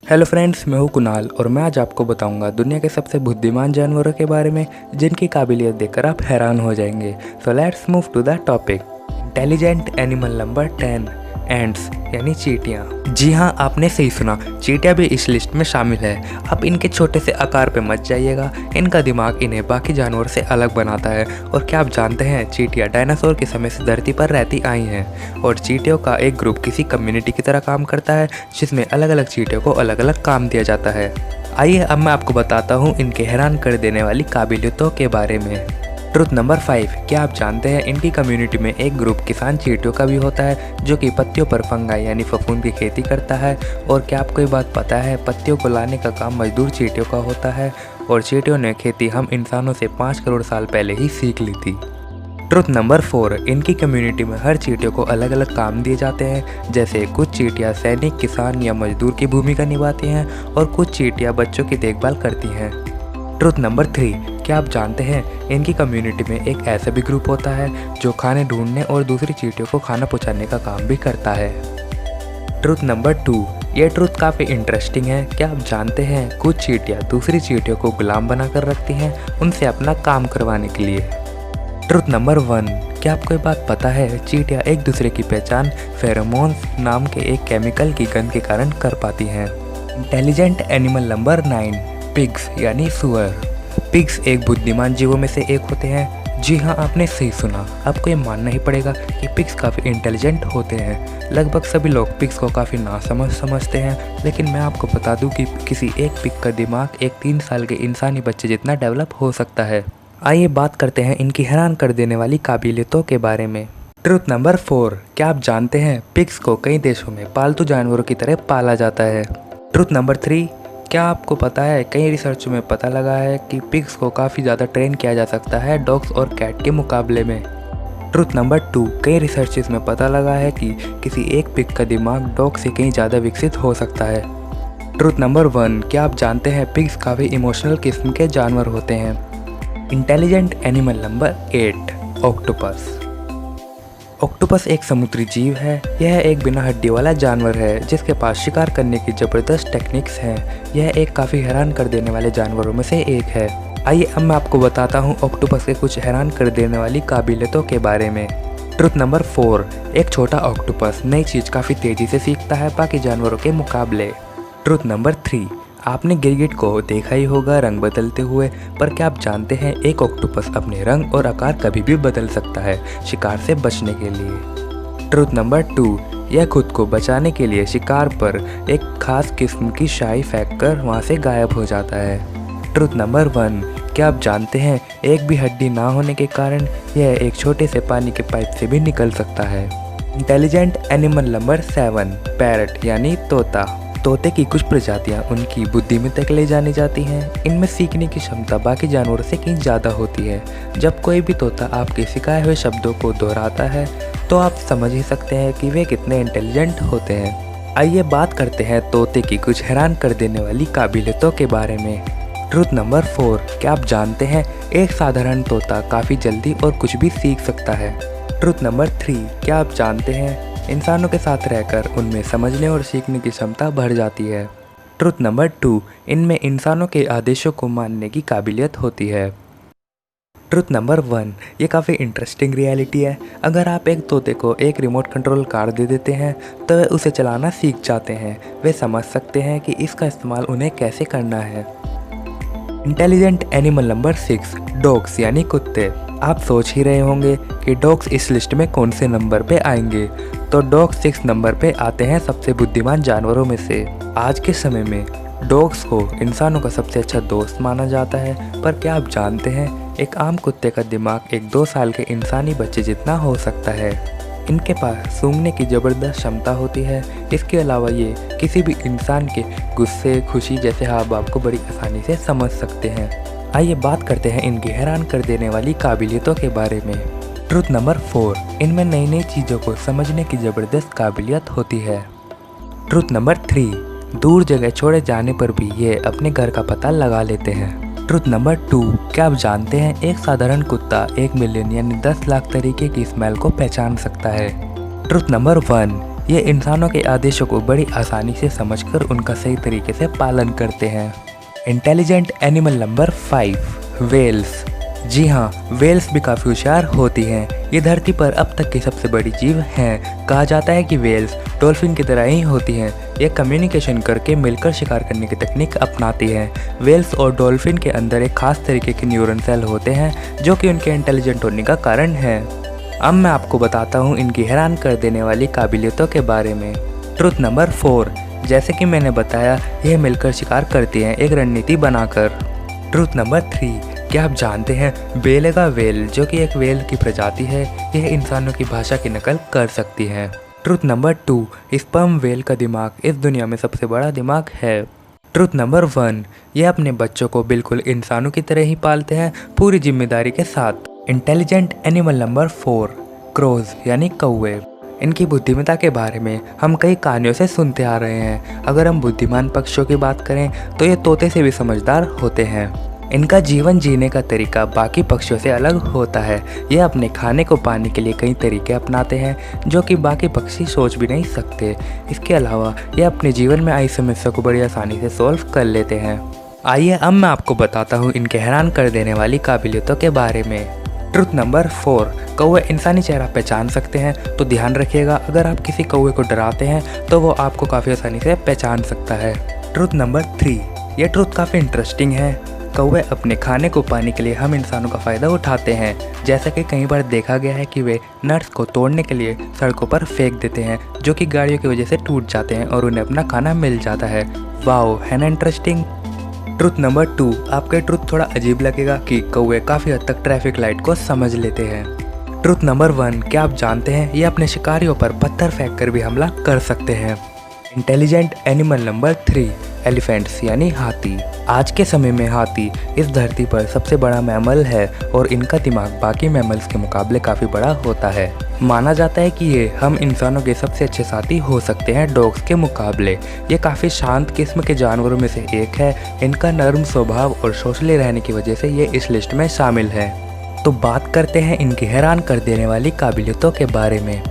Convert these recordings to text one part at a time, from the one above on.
Hello friends, मैं हूं कुणाल और मैं आज आपको बताऊंगा दुनिया के सबसे बुद्धिमान जानवरों के बारे में जिनकी काबिलियत देखकर आप हैरान हो जाएंगे। So let's move to the topic. Intelligent animal number 10, ants यानी चींटियाँ। जी हाँ, आपने सही सुना, चींटियाँ भी इस लिस्ट में शामिल है। अब इनके छोटे से आकार पे मत जाइएगा, इनका दिमाग इन्हें बाकी जानवरों से अलग बनाता है। और क्या आप जानते हैं, चींटियाँ डायनासोर के समय से धरती पर रहती आई हैं और चींटियों का एक ग्रुप किसी कम्युनिटी की तरह काम करता है जिसमें अलग अलग चींटियों को अलग अलग काम दिया जाता है। आइए अब मैं आपको बताता हूँ इनके हैरान कर देने वाली काबिलियतों के बारे में। ट्रुथ नंबर 5, क्या आप जानते हैं इनकी कम्युनिटी में एक ग्रुप किसान चींटियों का भी होता है जो कि पत्तियों पर फंगाई यानी फफूंद की खेती करता है। और क्या आपको ये बात पता है, पत्तियों को लाने का काम मजदूर चींटियों का होता है और चींटियों ने खेती हम इंसानों से 5 करोड़ साल पहले ही सीख ली थी। ट्रुथ नंबर 4, इनकी कम्युनिटी में हर चींटियों को अलग अलग काम दिए जाते हैं। जैसे कुछ चींटियाँ सैनिक, किसान या मजदूर की भूमिका निभाती हैं और कुछ चींटियाँ बच्चों की देखभाल करती हैं। ट्रुथ नंबर 3, क्या आप जानते हैं इनकी कम्युनिटी में एक ऐसा भी ग्रुप होता है जो खाने ढूंढने और दूसरी चींटियों को खाना पहुंचाने का काम भी करता है। ट्रुथ नंबर 2, ये ट्रुथ काफ़ी इंटरेस्टिंग है। क्या आप जानते हैं कुछ चींटियाँ दूसरी चींटियों को गुलाम बनाकर रखती हैं उनसे अपना काम करवाने के लिए। ट्रुथ नंबर 1, क्या आपको ये बात पता है, चींटियाँ एक दूसरे की पहचान फेरोमोन्स नाम के एक केमिकल की गंध के कारण कर पाती हैं। इंटेलिजेंट एनिमल नंबर 9, पिग्स यानी सुअर। पिग्स एक बुद्धिमान जीवों में से एक होते हैं। जी हाँ, आपने सही सुना, आपको ये मानना ही पड़ेगा कि पिग्स काफ़ी इंटेलिजेंट होते हैं। लगभग सभी लोग पिग्स को काफ़ी नासमझ समझते हैं, लेकिन मैं आपको बता दूं कि किसी एक पिग का दिमाग एक 3 साल के इंसानी बच्चे जितना डेवलप हो सकता है। आइए बात करते हैं इनकी हैरान कर देने वाली काबिलियतों के बारे में। ट्रुथ नंबर 4, क्या आप जानते हैं पिग्स को कई देशों में पालतू जानवरों की तरह पाला जाता है। ट्रुथ नंबर 3, क्या आपको पता है कई रिसर्च में पता लगा है कि पिग्स को काफ़ी ज़्यादा ट्रेन किया जा सकता है डॉग्स और कैट के मुकाबले में। ट्रुथ नंबर 2, कई रिसर्चेस में पता लगा है कि किसी एक पिग का दिमाग डॉग से कहीं ज़्यादा विकसित हो सकता है। ट्रुथ नंबर 1, क्या आप जानते हैं पिग्स काफ़ी इमोशनल किस्म के जानवर होते हैं। Intelligent animal number 8, octopus. Octopus एक समुद्री जीव है। यह एक बिना हड्डी वाला जानवर है जिसके पास शिकार करने की ज़बरदस्त टेक्निक्स हैं। यह एक काफ़ी हैरान कर देने वाले जानवरों में से एक है। आइए अब मैं आपको बताता हूँ ऑक्टोपस के कुछ हैरान कर देने वाली काबिलियतों के बारे में। ट्रुथ नंबर 4, एक छोटा ऑक्टोपस नई चीज़ काफ़ी तेज़ी से सीखता है बाकी जानवरों के मुकाबले। ट्रुथ नंबर 3, आपने गिरगिट को देखा ही होगा रंग बदलते हुए, पर क्या आप जानते हैं एक ऑक्टोपस अपने रंग और आकार कभी भी बदल सकता है शिकार से बचने के लिए। ट्रुथ नंबर 2, यह खुद को बचाने के लिए शिकार पर एक खास किस्म की शाई फेंककर वहां से गायब हो जाता है। ट्रुथ नंबर 1, क्या आप जानते हैं एक भी हड्डी ना होने के कारण यह एक छोटे से पानी के पाइप से भी निकल सकता है। इंटेलिजेंट एनिमल नंबर 7, पैरट यानी तोता। तोते की कुछ प्रजातियां उनकी बुद्धिमत्ता के लिए जानी जाती हैं। इनमें सीखने की क्षमता बाकी जानवरों से कहीं ज़्यादा होती है। जब कोई भी तोता आपके सिखाए हुए शब्दों को दोहराता है तो आप समझ ही सकते हैं कि वे कितने इंटेलिजेंट होते हैं। आइए बात करते हैं तोते की कुछ हैरान कर देने वाली काबिलियतों के बारे में। ट्रुथ नंबर 4, क्या आप जानते हैं एक साधारण तोता काफ़ी जल्दी और कुछ भी सीख सकता है। ट्रुथ नंबर 3, क्या आप जानते हैं इंसानों के साथ रहकर उनमें समझने और सीखने की क्षमता बढ़ जाती है। ट्रुथ नंबर 2, इनमें इंसानों के आदेशों को मानने की काबिलियत होती है। ट्रुथ नंबर 1, ये काफ़ी इंटरेस्टिंग रियलिटी है। अगर आप एक तोते को एक रिमोट कंट्रोल कार दे देते हैं तो वे उसे चलाना सीख जाते हैं। वे समझ सकते हैं कि इसका इस्तेमाल उन्हें कैसे करना है। इंटेलिजेंट एनिमल नंबर 6, डॉग्स यानी कुत्ते। आप सोच ही रहे होंगे कि डॉग्स इस लिस्ट में कौन से नंबर पे आएंगे, तो डॉग्स 6 नंबर पे आते हैं सबसे बुद्धिमान जानवरों में से। आज के समय में डॉग्स को इंसानों का सबसे अच्छा दोस्त माना जाता है, पर क्या आप जानते हैं एक आम कुत्ते का दिमाग एक 2 साल के इंसानी बच्चे जितना हो सकता है। इनके पास सूंघने की ज़बरदस्त क्षमता होती है। इसके अलावा ये किसी भी इंसान के गुस्से, खुशी जैसे हाव भाव को बड़ी आसानी से समझ सकते हैं। आइए बात करते हैं इनकी हैरान कर देने वाली काबिलियतों के बारे में। ट्रुथ नंबर 4, इनमें नई नई चीज़ों को समझने की ज़बरदस्त काबिलियत होती है। ट्रुथ नंबर 3, दूर जगह छोड़े जाने पर भी ये अपने घर का पता लगा लेते हैं। ट्रुथ नंबर 2, क्या आप जानते हैं एक साधारण कुत्ता 1 मिलियन यानी 10 लाख तरीके की स्मेल को पहचान सकता है। ट्रुथ नंबर 1, ये इंसानों के आदेशों को बड़ी आसानी से समझकर उनका सही तरीके से पालन करते हैं। Intelligent animal number 5, whales. जी हाँ, व्हेल्स भी काफ़ी होशियार होती हैं। ये धरती पर अब तक की सबसे बड़ी जीव हैं। कहा जाता है कि व्हेल्स डॉल्फिन की तरह ही होती हैं। ये कम्युनिकेशन करके मिलकर शिकार करने की तकनीक अपनाती हैं। व्हेल्स और डॉल्फिन के अंदर एक खास तरीके के न्यूरॉन सेल होते हैं जो कि उनके इंटेलिजेंट होने का कारण है। अब मैं आपको बताता हूँ इनकी हैरान कर देने वाली काबिलियतों के बारे में। ट्रुथ नंबर 4, जैसे कि मैंने बताया, यह मिलकर शिकार करती हैं एक रणनीति बनाकर। ट्रुथ नंबर 3, क्या आप जानते हैं बेलगा व्हेल, जो कि एक व्हेल की प्रजाति है, यह इंसानों की भाषा की नकल कर सकती है। ट्रुथ नंबर 2, स्पर्म व्हेल का दिमाग इस दुनिया में सबसे बड़ा दिमाग है। ट्रुथ नंबर 1, ये अपने बच्चों को बिल्कुल इंसानों की तरह ही पालते हैं, पूरी जिम्मेदारी के साथ। इंटेलिजेंट एनिमल नंबर 4, क्रोज यानी कौवे। इनकी बुद्धिमत्ता के बारे में हम कई कहानियों से सुनते आ रहे हैं। अगर हम बुद्धिमान पक्षियों की बात करें तो ये तोते से भी समझदार होते हैं। इनका जीवन जीने का तरीका बाकी पक्षियों से अलग होता है। ये अपने खाने को पाने के लिए कई तरीके अपनाते हैं जो कि बाकी पक्षी सोच भी नहीं सकते। इसके अलावा ये अपने जीवन में आई समस्या को बड़ी आसानी से सॉल्व कर लेते हैं। आइए अब मैं आपको बताता हूँ इनके हैरान कर देने वाली काबिलियतों के बारे में। ट्रुथ नंबर 4, कौवे इंसानी चेहरा पहचान सकते हैं। तो ध्यान रखिएगा, अगर आप किसी कौवे को डराते हैं तो वो आपको काफ़ी आसानी से पहचान सकता है। ट्रुथ नंबर 3, ये ट्रुथ काफ़ी इंटरेस्टिंग है। कौवे अपने खाने को पाने के लिए हम इंसानों का फ़ायदा उठाते हैं। जैसा कि कई बार देखा गया है कि वे नट्स को तोड़ने के लिए सड़कों पर फेंक देते हैं, जो कि गाड़ियों की वजह से टूट जाते हैं और उन्हें अपना खाना मिल जाता है। वाओ, है ना इंटरेस्टिंग। ट्रुथ नंबर 2, आपका ट्रुथ थोड़ा अजीब लगेगा कि कौवे काफ़ी हद तक ट्रैफिक लाइट को समझ लेते हैं। ट्रुथ नंबर 1, क्या आप जानते हैं ये अपने शिकारियों पर पत्थर फेंक कर भी हमला कर सकते हैं। इंटेलिजेंट एनिमल नंबर 3, एलिफेंट्स यानी हाथी। आज के समय में हाथी इस धरती पर सबसे बड़ा मैमल है और इनका दिमाग बाकी मैमल्स के मुकाबले काफ़ी बड़ा होता है। माना जाता है कि ये हम इंसानों के सबसे अच्छे साथी हो सकते हैं डॉग्स के मुकाबले। ये काफ़ी शांत किस्म के जानवरों में से एक है। इनका नर्म स्वभाव और सोशली रहने की वजह से ये इस लिस्ट में शामिल है। तो बात करते हैं इनकी हैरान कर देने वाली काबिलियतों के बारे में।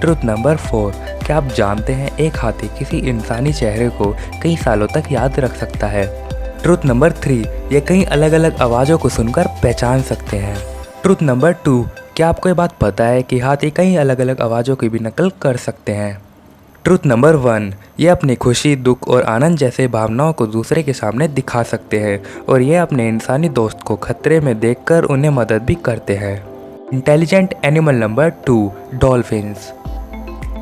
ट्रुथ नंबर 4, क्या आप जानते हैं एक हाथी किसी इंसानी चेहरे को कई सालों तक याद रख सकता है। ट्रुथ नंबर 3, ये कई अलग अलग आवाज़ों को सुनकर पहचान सकते हैं। ट्रुथ नंबर 2, क्या आपको ये बात पता है कि हाथी कई अलग अलग आवाज़ों की भी नकल कर सकते हैं। ट्रुथ नंबर 1, ये अपनी खुशी, दुख और आनंद जैसे भावनाओं को दूसरे के सामने दिखा सकते हैं और ये अपने इंसानी दोस्त को खतरे में देखकर उन्हें मदद भी करते हैं। Intelligent animal number 2, dolphins.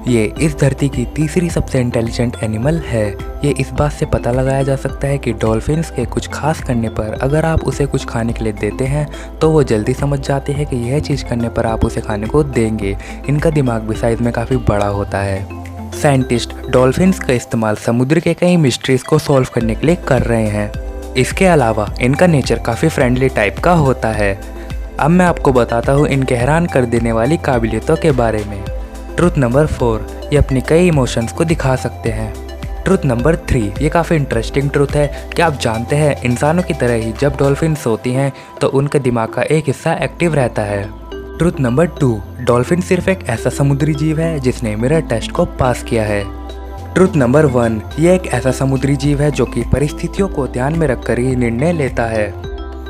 ये इस धरती की तीसरी सबसे इंटेलिजेंट एनिमल है। ये इस बात से पता लगाया जा सकता है कि डॉल्फिन्स के कुछ खास करने पर अगर आप उसे कुछ खाने के लिए देते हैं तो वो जल्दी समझ जाते हैं कि यह चीज़ करने पर आप उसे खाने को देंगे। इनका दिमाग भी साइज में काफ़ी बड़ा होता है। साइंटिस्ट डॉल्फिन्स का इस्तेमाल समुद्र के कई मिस्ट्रीज को सॉल्व करने के लिए कर रहे हैं। इसके अलावा इनका नेचर काफ़ी फ्रेंडली टाइप का होता है। अब मैं आपको बताता हूँ इनके हैरान कर देने वाली काबिलियतों के बारे में। ट्रुथ नंबर 4, ये अपनी कई इमोशंस को दिखा सकते हैं। ट्रुथ नंबर 3, ये काफ़ी इंटरेस्टिंग ट्रुथ है। क्या आप जानते हैं इंसानों की तरह ही जब डॉल्फिन सोती हैं तो उनके दिमाग का एक हिस्सा एक्टिव रहता है। ट्रुथ नंबर 2, डॉल्फिन सिर्फ एक ऐसा समुद्री जीव है जिसने मिरर टेस्ट को पास किया है। ट्रुथ नंबर 1, ये एक ऐसा समुद्री जीव है जो कि परिस्थितियों को ध्यान में रखकर ही निर्णय लेता है।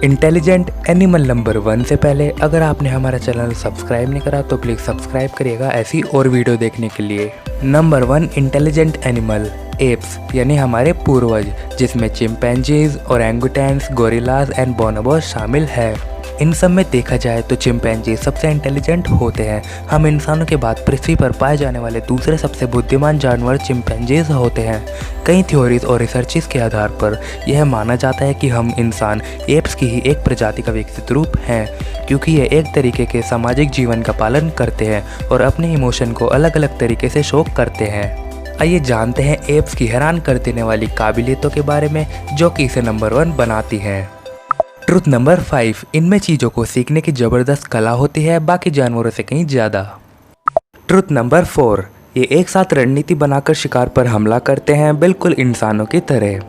इंटेलिजेंट एनिमल नंबर 1 से पहले अगर आपने हमारा चैनल सब्सक्राइब नहीं करा तो प्लीज़ सब्सक्राइब करिएगा ऐसी और वीडियो देखने के लिए। नंबर 1 इंटेलिजेंट एनिमल, एप्स यानी हमारे पूर्वज, जिसमें चिंपैंजीज, ओरंगुटैन्स, गोरिल्लाज एंड बोनोबोस शामिल है। इन सब में देखा जाए तो चिंपैंजी सबसे इंटेलिजेंट होते हैं। हम इंसानों के बाद पृथ्वी पर पाए जाने वाले दूसरे सबसे बुद्धिमान जानवर चिंपैंजीज होते हैं। कई थ्योरीज और रिसर्चेस के आधार पर यह माना जाता है कि हम इंसान एप्स की ही एक प्रजाति का विकसित रूप हैं, क्योंकि ये एक तरीके के सामाजिक जीवन का पालन करते हैं और अपने इमोशन को अलग अलग तरीके से शो करते हैं। आइए जानते हैं एप्स की हैरान कर देने वाली काबिलियतों के बारे में जो कि इसे नंबर 1 बनाती हैं। ट्रुथ नंबर 5, इनमें चीज़ों को सीखने की ज़बरदस्त कला होती है, बाकी जानवरों से कहीं ज़्यादा। ट्रुथ नंबर 4, ये एक साथ रणनीति बनाकर शिकार पर हमला करते हैं, बिल्कुल इंसानों की तरह।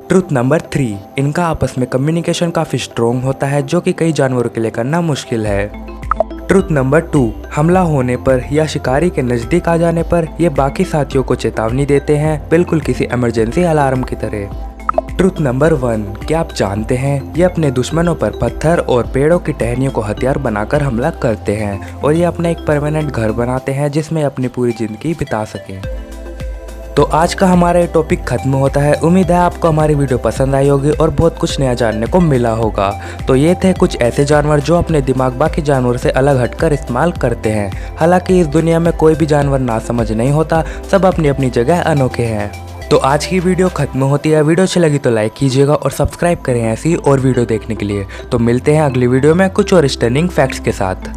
ट्रुथ नंबर 3, इनका आपस में कम्युनिकेशन काफ़ी स्ट्रॉन्ग होता है जो कि कई जानवरों के लिए करना मुश्किल है। ट्रुथ नंबर 2, हमला होने पर या शिकारी के नज़दीक आ जाने पर ये बाकी साथियों को चेतावनी देते हैं, बिल्कुल किसी इमरजेंसी अलार्म की तरह। ट्रुथ नंबर 1, क्या आप जानते हैं ये अपने दुश्मनों पर पत्थर और पेड़ों की टहनियों को हथियार बनाकर हमला करते हैं और ये अपना एक परमानेंट घर बनाते हैं जिसमें अपनी पूरी ज़िंदगी बिता सकें। तो आज का हमारा ये टॉपिक खत्म होता है। उम्मीद है आपको हमारी वीडियो पसंद आई होगी और बहुत कुछ नया जानने को मिला होगा। तो ये थे कुछ ऐसे जानवर जो अपने दिमाग बाकी जानवरों से अलग हटकर इस्तेमाल करते हैं। हालांकि इस दुनिया में कोई भी जानवर नासमझ नहीं होता, सब अपनी अपनी जगह अनोखे हैं। तो आज की वीडियो खत्म होती है। वीडियो अच्छी लगी तो लाइक कीजिएगा और सब्सक्राइब करें ऐसी और वीडियो देखने के लिए। तो मिलते हैं अगली वीडियो में कुछ और स्टनिंग फैक्ट्स के साथ।